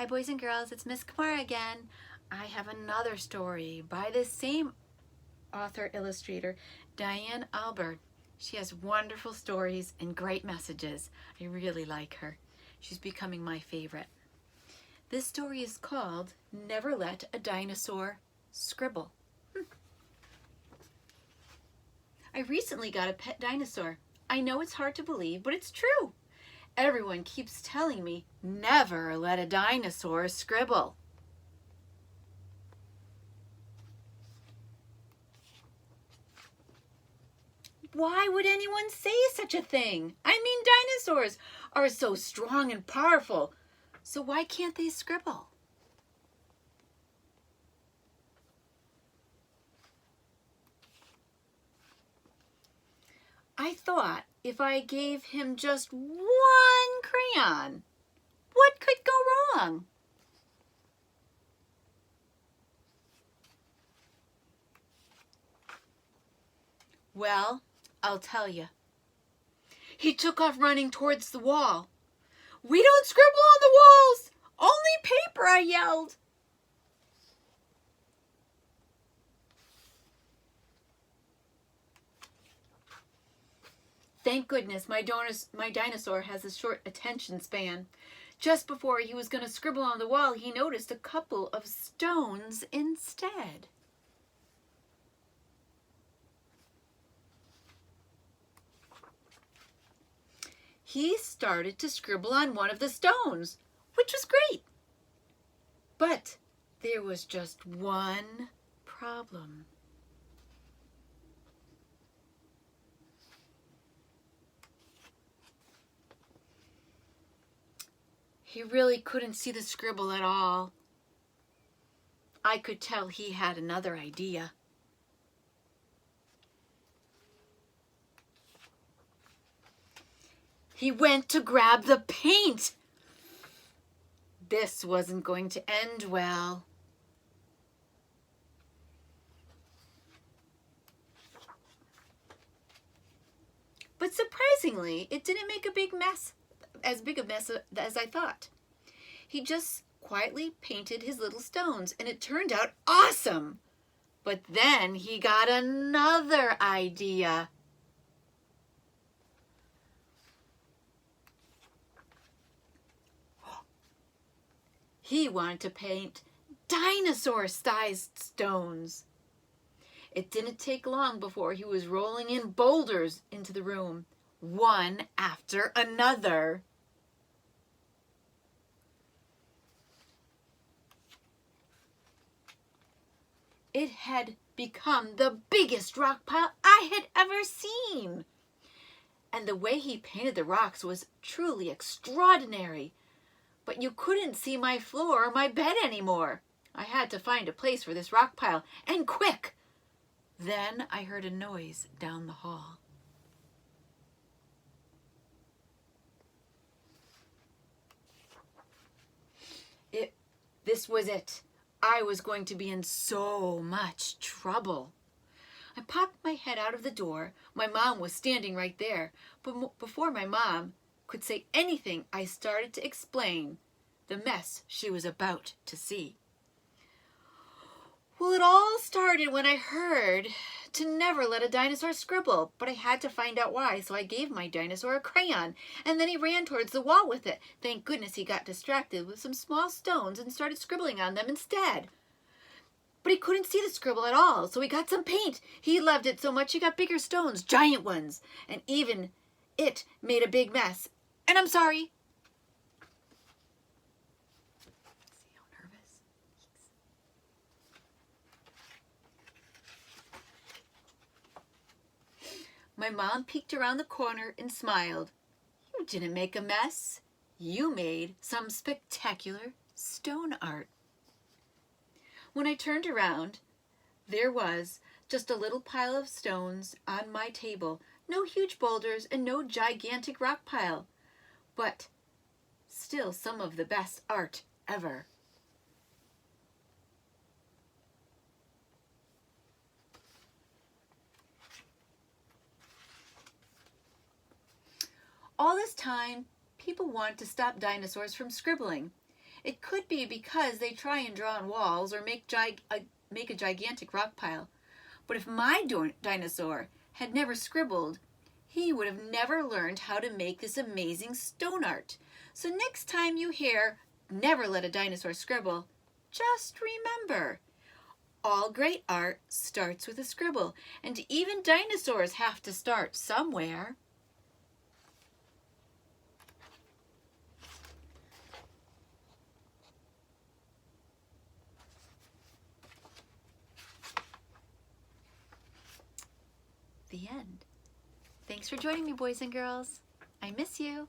Hi boys and girls, it's Ms Camarra again. I have another story by the same author illustrator, Diane Alber. She has wonderful stories and great messages. I really like her. She's becoming my favorite. This story is called Never Let a Dinosaur Scribble. I recently got a pet dinosaur. I know it's hard to believe, but it's true. Everyone keeps telling me, never let a dinosaur scribble. Why would anyone say such a thing? I mean, dinosaurs are so strong and powerful. So why can't they scribble? I thought if I gave him just one crayon, what could go wrong? Well, I'll tell you. He took off running towards the wall. "We don't scribble on the walls! Only paper!" I yelled. Thank goodness my dinosaur has a short attention span. Just before he was going to scribble on the wall, he noticed a couple of stones instead. He started to scribble on one of the stones, which was great. But there was just one problem. He really couldn't see the scribble at all. I could tell he had another idea. He went to grab the paint. This wasn't going to end well. But surprisingly, it didn't make as big a mess as I thought. He just quietly painted his little stones, and it turned out awesome. But then he got another idea. He wanted to paint dinosaur-sized stones. It didn't take long before he was rolling in boulders into the room, one after another. It had become the biggest rock pile I had ever seen. And the way he painted the rocks was truly extraordinary. But you couldn't see my floor or my bed anymore. I had to find a place for this rock pile, and quick. Then I heard a noise down the hall. This was it. I was going to be in so much trouble. I popped my head out of the door. My mom was standing right there. But before my mom could say anything, I started to explain the mess she was about to see. Well, it all started when I heard to never let a dinosaur scribble, but I had to find out why, so I gave my dinosaur a crayon, and then he ran towards the wall with it. Thank goodness he got distracted with some small stones and started scribbling on them instead. But he couldn't see the scribble at all, so he got some paint. He loved it so much he got bigger stones, giant ones, and even it made a big mess. And I'm sorry. See how nervous? My mom peeked around the corner and smiled. "You didn't make a mess. You made some spectacular stone art." When I turned around, there was just a little pile of stones on my table. No huge boulders and no gigantic rock pile, but still some of the best art ever. All this time, people wanted to stop dinosaurs from scribbling. It could be because they try and draw on walls or make a gigantic rock pile. But if my dinosaur had never scribbled, he would have never learned how to make this amazing stone art. So next time you hear, "Never let a dinosaur scribble," just remember, all great art starts with a scribble, and even dinosaurs have to start somewhere. The end. Thanks for joining me, boys and girls. I miss you.